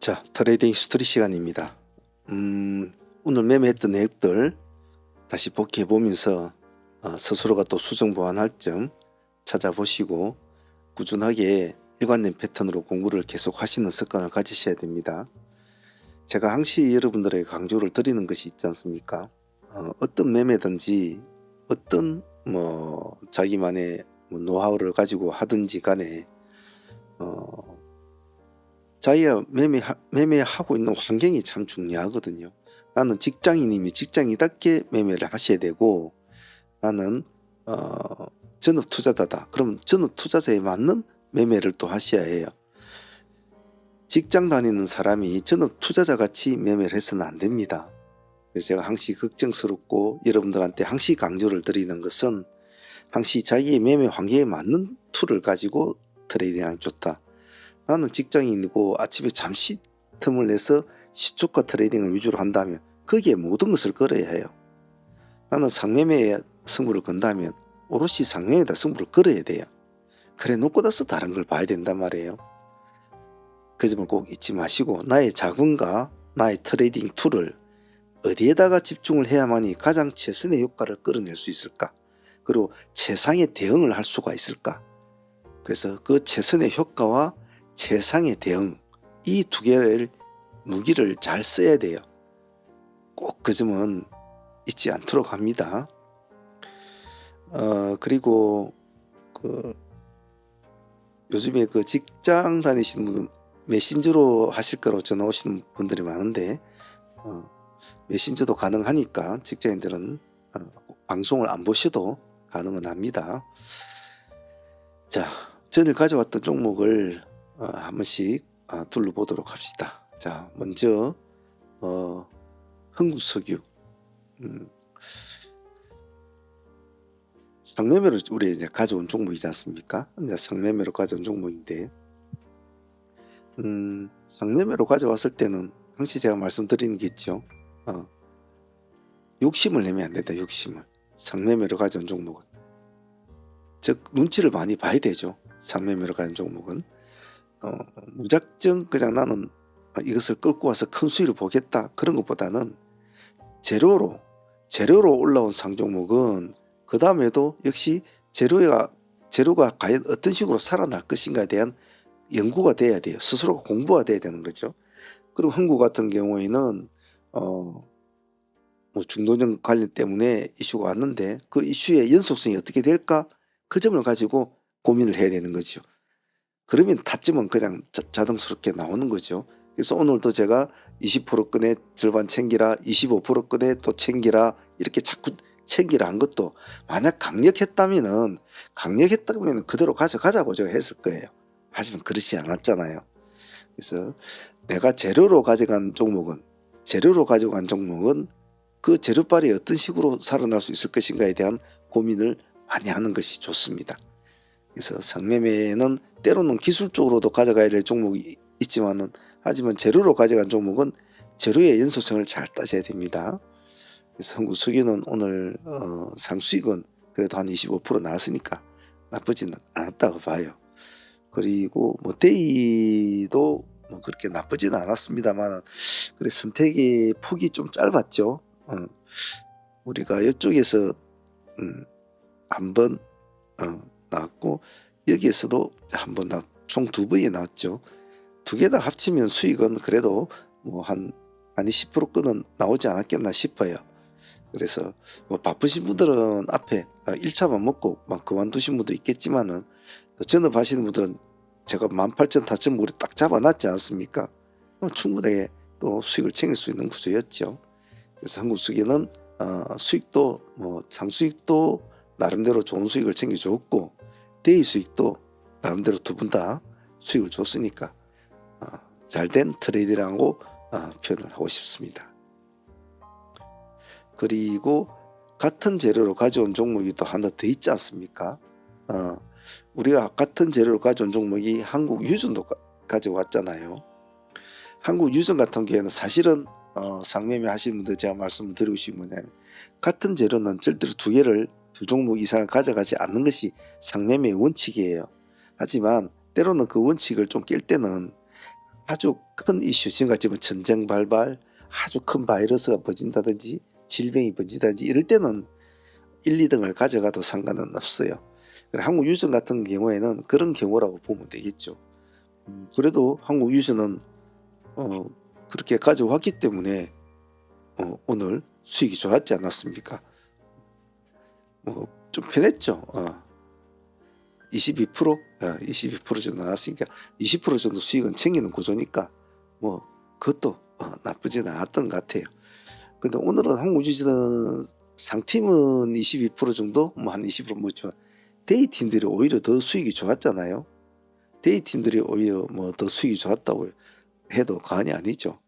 자, 트레이딩 스토리 시간입니다. 오늘 매매했던 내역들 다시 복귀해 보면서 스스로가 또 수정 보완할 점 찾아보시고 꾸준하게 일관된 패턴으로 공부를 계속 하시는 습관을 가지셔야 됩니다. 제가 항시 여러분들에게 강조를 드리는 것이 있지 않습니까? 어떤 매매든지 어떤 자기만의 노하우를 가지고 하든지 간에 자기가 매매하고 있는 환경이 참 중요하거든요. 나는 직장인이면 직장인답게 매매를 하셔야 되고, 나는 전업 투자자다. 그럼 전업 투자자에 맞는 매매를 또 하셔야 해요. 직장 다니는 사람이 전업 투자자 같이 매매를 해서는 안 됩니다. 그래서 제가 항시 걱정스럽고 여러분들한테 항시 강조를 드리는 것은 항시 자기의 매매 환경에 맞는 툴을 가지고 트레이딩하기 좋다. 나는 직장인이고 아침에 잠시 틈을 내서 시초가 트레이딩을 위주로 한다면 거기에 모든 것을 걸어야 해요. 나는 상매매에 승부를 건다면 오롯이 상매매에다 승부를 걸어야 돼요. 그래 놓고 나서 다른 걸 봐야 된단 말이에요. 그 점을 꼭 잊지 마시고, 나의 자금과 나의 트레이딩 툴을 어디에다가 집중을 해야만이 가장 최선의 효과를 끌어낼 수 있을까? 그리고 최상의 대응을 할 수가 있을까? 그래서 그 최선의 효과와 최상의 대응, 이 두 개를 무기를 잘 써야 돼요. 꼭 그 점은 잊지 않도록 합니다. 그리고 요즘에 직장 다니시는 분은 메신저로 하실 거로 전화 오시는 분들이 많은데, 메신저도 가능하니까 직장인들은 방송을 안 보셔도 가능은 합니다. 자, 전일 가져왔던 종목을 한 번씩 둘러보도록 합시다. 자, 먼저 흥국석유, 상매매로 우리 이제 가져온 종목이지 않습니까? 이제 상매매로 가져온 종목인데, 상매매로 가져왔을 때는 항시 제가 말씀드리는 게 있죠. 욕심을 내면 안 된다. 욕심을. 상매매로 가져온 종목은, 즉 눈치를 많이 봐야 되죠. 상매매로 가져온 종목은 무작정 그냥 나는 이것을 끌고 와서 큰 수익을 보겠다, 그런 것보다는 재료로 올라온 상종목은 그 다음에도 역시 재료가 과연 어떤 식으로 살아날 것인가에 대한 연구가 돼야 돼요. 스스로가 공부가 돼야 되는 거죠. 그리고 한국 같은 경우에는 중도전 관련 때문에 이슈가 왔는데, 그 이슈의 연속성이 어떻게 될까, 그 점을 가지고 고민을 해야 되는 거죠. 그러면 타점은 그냥 자동스럽게 나오는 거죠. 그래서 오늘도 제가 20% 끈에 절반 챙기라, 25% 끈에 또 챙기라, 이렇게 자꾸 챙기라 한 것도, 만약 강력했다면 그대로 가져가자고 제가 했을 거예요. 하지만 그렇지 않았잖아요. 그래서 내가 재료로 가져간 종목은 그 재료빨이 어떤 식으로 살아날 수 있을 것인가에 대한 고민을 많이 하는 것이 좋습니다. 그래서 상매매는 때로는 기술적으로도 가져가야 될 종목이 있지만은, 하지만 재료로 가져간 종목은 재료의 연소성을 잘 따져야 됩니다. 그래서 흥국석유는 오늘 상수익은 그래도 한 25% 나왔으니까 나쁘지는 않았다고 봐요. 그리고 데이도 그렇게 나쁘지는 않았습니다만, 그래 선택의 폭이 좀 짧았죠. 우리가 이쪽에서 한번 나왔고, 여기에서도 한번 총 2번이 나왔죠. 두 개 다 합치면 수익은 그래도 한 20%끈은 나오지 않았겠나 싶어요. 그래서 바쁘신 분들은 앞에 1차만 먹고 막 그만두신 분도 있겠지만은, 전업하시는 분들은 제가 18,000타점으로 딱 잡아놨지 않습니까? 충분하게 또 수익을 챙길 수 있는 구조였죠. 그래서 한국수기는 수익도 상수익도 나름대로 좋은 수익을 챙겨줬고, 데이 수익도 나름대로 두 분 다 수익을 줬으니까 잘된 트레이드라고 표현을 하고 싶습니다. 그리고 같은 재료로 가져온 종목이 또 하나 더 있지 않습니까? 우리가 같은 재료로 가져온 종목이 한국유전도 가져왔잖아요. 한국유전 같은 경우에는 사실은 상매매 하시는 분들 제가 말씀을 드리고 싶은 뭐냐면, 같은 재료는 절대로 두 종목 이상을 가져가지 않는 것이 상매매의 원칙이에요. 하지만 때로는 그 원칙을 좀 깰 때는 아주 큰 이슈, 지금같이 뭐 전쟁 발발, 아주 큰 바이러스가 번진다든지 질병이 번진다든지 이럴 때는 1, 2등을 가져가도 상관은 없어요. 한국 유전 같은 경우에는 그런 경우라고 보면 되겠죠. 그래도 한국 유전은 그렇게 가져왔기 때문에 오늘 수익이 좋았지 않았습니까? 좀 편했죠. 22% 정도 나왔으니까 20% 정도 수익은 챙기는 구조니까 그것도 나쁘지는 않았던 것 같아요. 근데 오늘은 한국유전은 상팀은 22% 정도, 한 20% 뭐지만 데이 팀들이 오히려 더 수익이 좋았잖아요. 데이 팀들이 오히려 더 수익이 좋았다고 해도 과언이 아니죠.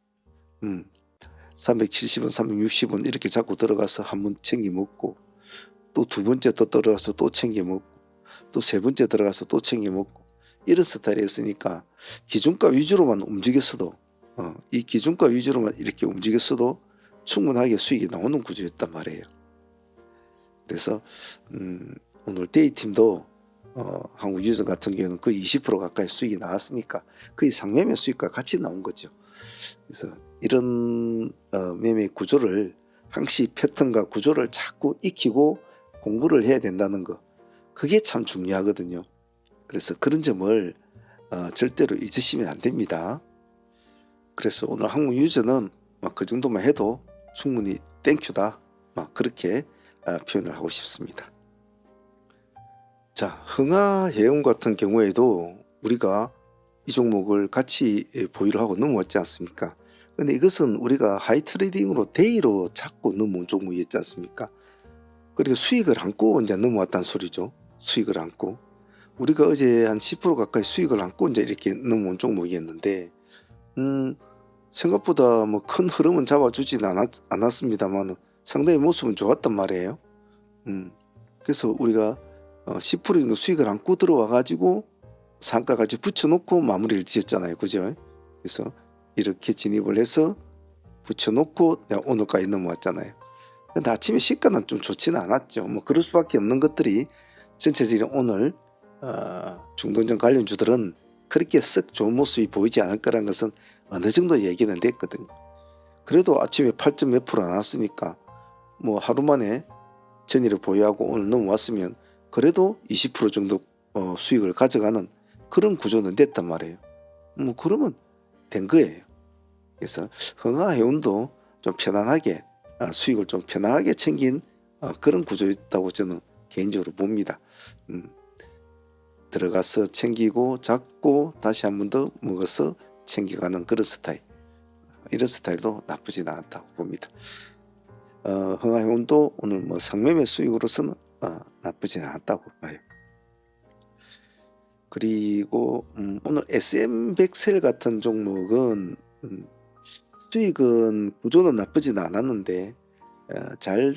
370원, 360원 이렇게 자꾸 들어가서 한 번 챙겨 먹고, 또 두 번째 또 들어가서 또 챙겨 먹고, 또 세 번째 들어가서 또 챙겨 먹고, 이런 스타일이었으니까 기준가 위주로만 움직였어도 이 기준가 위주로만 이렇게 움직였어도 충분하게 수익이 나오는 구조였단 말이에요. 그래서 오늘 데이팀도 한국유전 같은 경우는 거의 20% 가까이 수익이 나왔으니까 거의 상매매 수익과 같이 나온 거죠. 그래서 이런 매매 구조를, 항시 패턴과 구조를 자꾸 익히고 공부를 해야 된다는 거, 그게 참 중요하거든요. 그래서 그런 점을 절대로 잊으시면 안 됩니다. 그래서 오늘 한국유전은 그 정도만 해도 충분히 땡큐다, 그렇게 표현을 하고 싶습니다. 자, 흥하해운 같은 경우에도 우리가 이 종목을 같이 보유를 하고 넘어왔지 않습니까? 근데 이것은 우리가 하이트레이딩으로 데이로 잡고 넘어온 종목이었지 않습니까? 그리고 수익을 안고 이제 넘어왔다는 소리죠. 수익을 안고. 우리가 어제 한 10% 가까이 수익을 안고 이제 이렇게 넘어온 종목이었는데, 생각보다 큰 흐름은 잡아주지는 않았습니다만 상당히 모습은 좋았단 말이에요. 그래서 우리가 10% 정도 수익을 안고 들어와가지고 상가까지 붙여놓고 마무리를 지었잖아요. 그죠? 그래서 이렇게 진입을 해서 붙여놓고 오늘까지 넘어왔잖아요. 근데 아침에 시가는 좀 좋지는 않았죠. 그럴 수밖에 없는 것들이 전체적인 오늘 중동전 관련주들은 그렇게 썩 좋은 모습이 보이지 않을 거라는 것은 어느 정도 얘기는 됐거든요. 그래도 아침에 8점 몇 프로 나왔으니까 하루 만에 전일을 보유하고 오늘 넘어왔으면 그래도 20% 정도 수익을 가져가는 그런 구조는 됐단 말이에요. 그러면 된 거예요. 그래서 흥하해운도 좀 편안하게 수익을 좀 편안하게 챙긴 그런 구조였다고 저는 개인적으로 봅니다. 들어가서 챙기고 잡고 다시 한 번 더 먹어서 챙겨가는 그런 스타일, 이런 스타일도 나쁘진 않다고 봅니다. 흥하해운도 오늘 상매매 수익으로서는 나쁘진 않았다고 봐요. 그리고 오늘 SM100셀 같은 종목은 수익은 구조는 나쁘진 않았는데 잘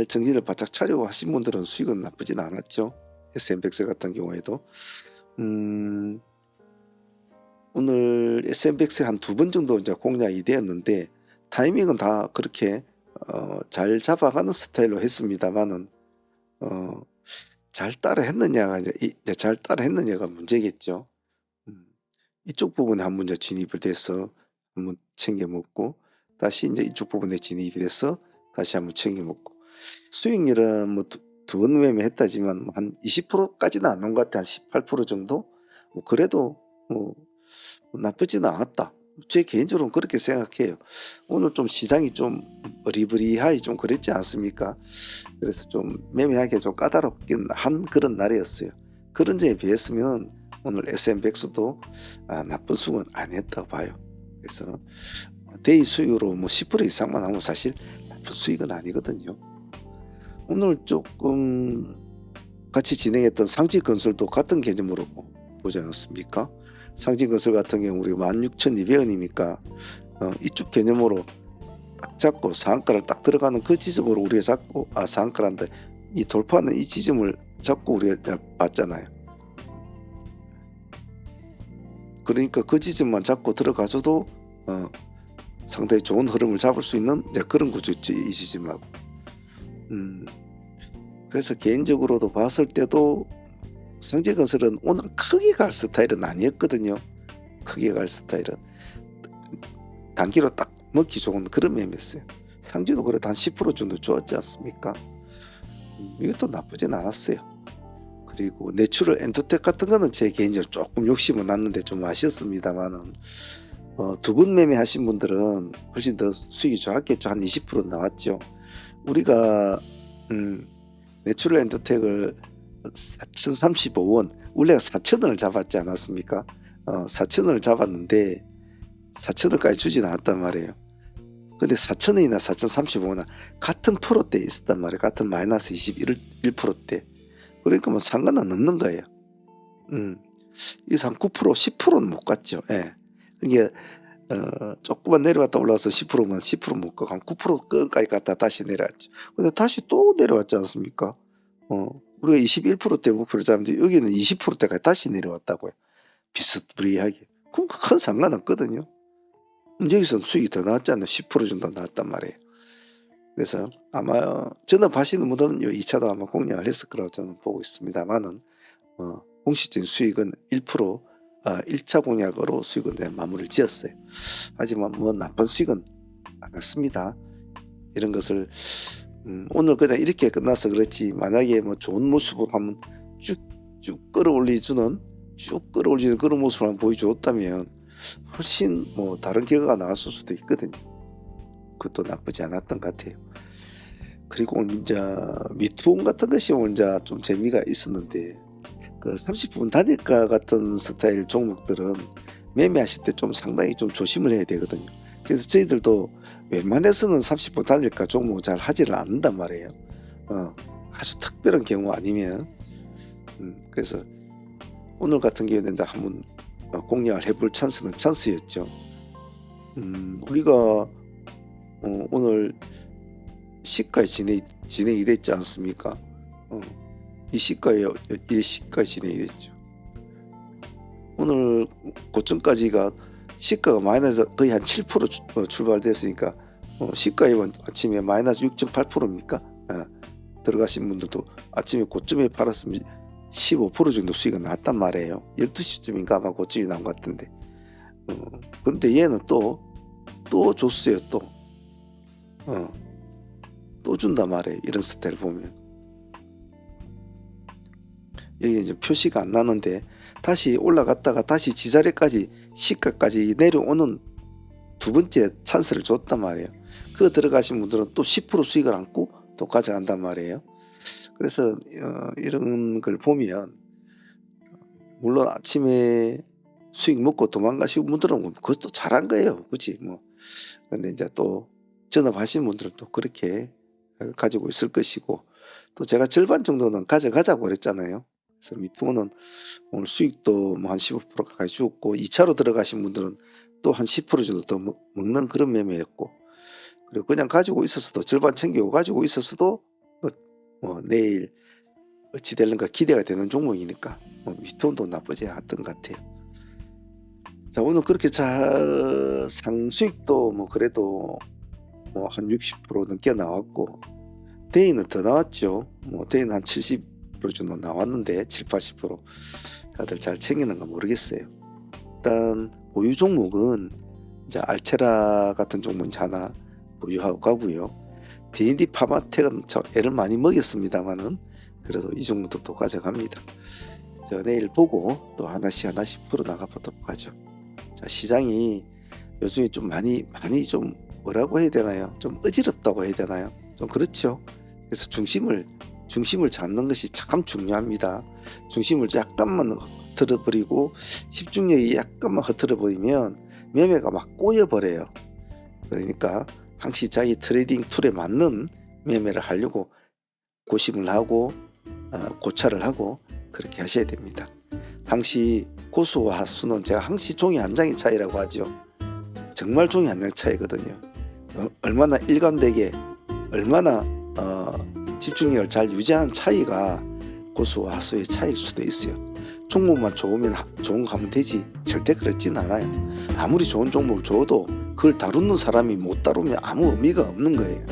정신을 바짝 차리고 하신 분들은 수익은 나쁘진 않았죠. SM100셀 같은 경우에도 오늘 SM100셀 한 두 번 정도 이제 공략이 되었는데 타이밍은 다 그렇게 잘 잡아가는 스타일로 했습니다만은 잘 따라 했느냐가 잘 따라 했느냐가 문제겠죠. 이쪽 부분에 한 번 이제 진입을 돼서 한번 챙겨 먹고 다시 이제 이쪽 부분에 진입이 돼서 다시 한번 챙겨 먹고, 수익률은 두 번 매매했다지만 한 20%까지는 안 온 것 같아. 한 18% 정도. 그래도 나쁘지는 않았다. 제 개인적으로는 그렇게 생각해요. 오늘 좀 시장이 좀 어리버리하게 좀 그랬지 않습니까? 그래서 좀 매매하기 좀 까다롭긴 한 그런 날이었어요. 그런 점에 비했으면 오늘 SM100수도 나쁜 수익은 아니었다고 봐요. 그래서 데이 수익으로 10% 이상만 하면 사실 나쁜 수익은 아니거든요. 오늘 조금 같이 진행했던 상지건설도 같은 개념으로 보지 않았습니까? 상지건설 같은 경우 우리가 16,200원이니까 이쪽 개념으로 딱 잡고 상한가를 딱 들어가는 그 지점으로 우리가 잡고 상한가란데 이 돌파하는 이 지점을 잡고 우리가 봤잖아요. 그러니까 그 지점만 잡고 들어가줘도 상당히 좋은 흐름을 잡을 수 있는 그런 구조였죠, 이 지점하고. 그래서 개인적으로도 봤을 때도 상지건설은 오늘 크게 갈 스타일은 아니었거든요. 크게 갈 스타일은. 단기로 딱 먹기 좋은 그런 매매였어요. 상주도 그래도 한 10% 정도 좋았지 않습니까? 이것도 나쁘진 않았어요. 그리고 내추럴 엔도텍 같은 거는 제 개인적으로 조금 욕심은 났는데 좀 아쉬웠습니다만은 두 분 매매하신 분들은 훨씬 더 수익이 좋았겠죠. 한 20% 나왔죠. 우리가 내추럴 엔도텍을 4,035원, 원래 4,000원을 잡았지 않았습니까? 4,000원을 잡았는데 4,000원까지 주진 않았단 말이에요. 근데 4,000원이나 4,035원이나 같은 프로대에 있었단 말이에요. 같은 마이너스 21%대. 그러니까 뭐 상관은 없는 거예요. 이상 9%, 10%는 못 갔죠. 예. 이게 조금만 내려왔다 올라와서 10%면 10% 못 가고 한 9%까지 갔다 다시 내려왔죠. 근데 다시 또 내려왔지 않습니까? 우리가 21%대 목표를 잡는데 여기는 20%대까지 다시 내려왔다고요. 비슷비슷하게. 그럼 큰 상관 없거든요. 여기서는 수익이 더 나왔잖아요. 10% 정도 나왔단 말이에요. 그래서 아마 전업하시는 분들은 이 2차도 아마 공략을 했을 거라고 저는 보고 있습니다만은 공식적인 수익은 1%, 1차 공략으로 수익은 마무리를 지었어요. 하지만 뭐 나쁜 수익은 안 났습니다. 이런 것을 오늘 그냥 이렇게 끝나서 그렇지, 만약에 뭐 좋은 모습으로 한번 쭉 끌어올리는 그런 모습을 한번 보여주었다면 훨씬 뭐 다른 결과가 나왔을 수도 있거든요. 그것도 나쁘지 않았던 것 같아요. 그리고 오늘 이제 미투홈 같은 것이 오늘 이제 좀 재미가 있었는데, 그 30분 단일가 같은 스타일 종목들은 매매하실 때 좀 상당히 좀 조심을 해야 되거든요. 그래서 저희들도 웬만해서는 30분 단일가 종목 잘 하지를 않는단 말이에요. 아주 특별한 경우 아니면. 그래서 오늘 같은 경우에는 이제 한번 공략을 해볼 찬스였죠. 우리가 오늘 시가에 진행이 됐지 않습니까? 이 시가에 진행이 됐죠. 오늘 고점까지가 시가가 마이너스 거의 한 7% 출발됐으니까 시가에 아침에 마이너스 6.8%입니까? 들어가신 분들도 아침에 고점에 팔았으면 15% 정도 수익이 났단 말이에요. 12시쯤인가 아마 고점이 나온 것 같은데. 그런데 얘는 또 줬어요. 또 준단 말이에요. 이런 스타일 보면 여기 이제 표시가 안 나는데 다시 올라갔다가 다시 지자리까지 시가까지 내려오는 두 번째 찬스를 줬단 말이에요. 그거 들어가신 분들은 또 10% 수익을 안고 또 가져간단 말이에요. 그래서 이런 걸 보면 물론 아침에 수익 먹고 도망가시고 분들은 그것도 잘한 거예요. 그렇지 뭐. 근데 이제 또 전업하신 분들은 또 그렇게 가지고 있을 것이고, 또 제가 절반 정도는 가져가자고 그랬잖아요. 그래서 미투는 오늘 수익도 뭐 한 15% 가까이 주었고, 2차로 들어가신 분들은 또 한 10% 정도 더 먹는 그런 매매였고, 그리고 그냥 가지고 있었어도 절반 챙기고 가지고 있었어도 뭐 내일 어찌 될는가 기대가 되는 종목이니까 미투도 나쁘지 않았던 것 같아요. 자, 오늘 그렇게 상수익도 뭐 그래도 뭐 한 60% 넘게 나왔고, 데이는 더 나왔죠. 뭐 데이는 한 70% 정도 나왔는데 70-80% 다들 잘 챙기는가 모르겠어요. 일단 보유 종목은 이제 알체라 같은 종목은 하나 보유하고 가고요. D&D 파마텍은 애를 많이 먹였습니다만은 그래도 이 종목도 또 가져갑니다. 저 내일 보고 또 하나씩 풀어나가보도록 하죠. 자, 시장이 요즘에 좀 많이 좀 뭐라고 해야 되나요? 좀 어지럽다고 해야 되나요? 좀 그렇죠. 그래서 중심을 잡는 것이 참 중요합니다. 중심을 약간만 흐트러버리고 집중력이 약간만 흐트러버리면 매매가 막 꼬여버려요. 그러니까 항시 자기 트레이딩 툴에 맞는 매매를 하려고 고심을 하고 고찰을 하고 그렇게 하셔야 됩니다. 항시 고수와 하수는 제가 항시 종이 한 장의 차이라고 하죠. 정말 종이 한 장 차이거든요. 얼마나 일관되게 얼마나 집중력을 잘 유지하는 차이가 고수와 하수의 차이일 수도 있어요. 종목만 좋으면 좋은 거 하면 되지 절대 그렇진 않아요. 아무리 좋은 종목을 줘도 그걸 다루는 사람이 못 다루면 아무 의미가 없는 거예요.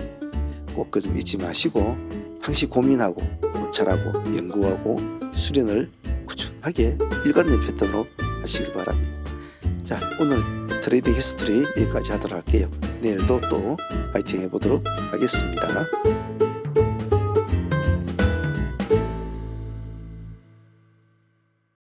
꼭 그 점 잊지 마시고 항시 고민하고 고찰하고 연구하고 수련을 꾸준하게 일관된 패턴으로 하시길 바랍니다. 자, 오늘 트레이딩 히스토리 여기까지 하도록 할게요. 내일도 또 파이팅 해보도록 하겠습니다.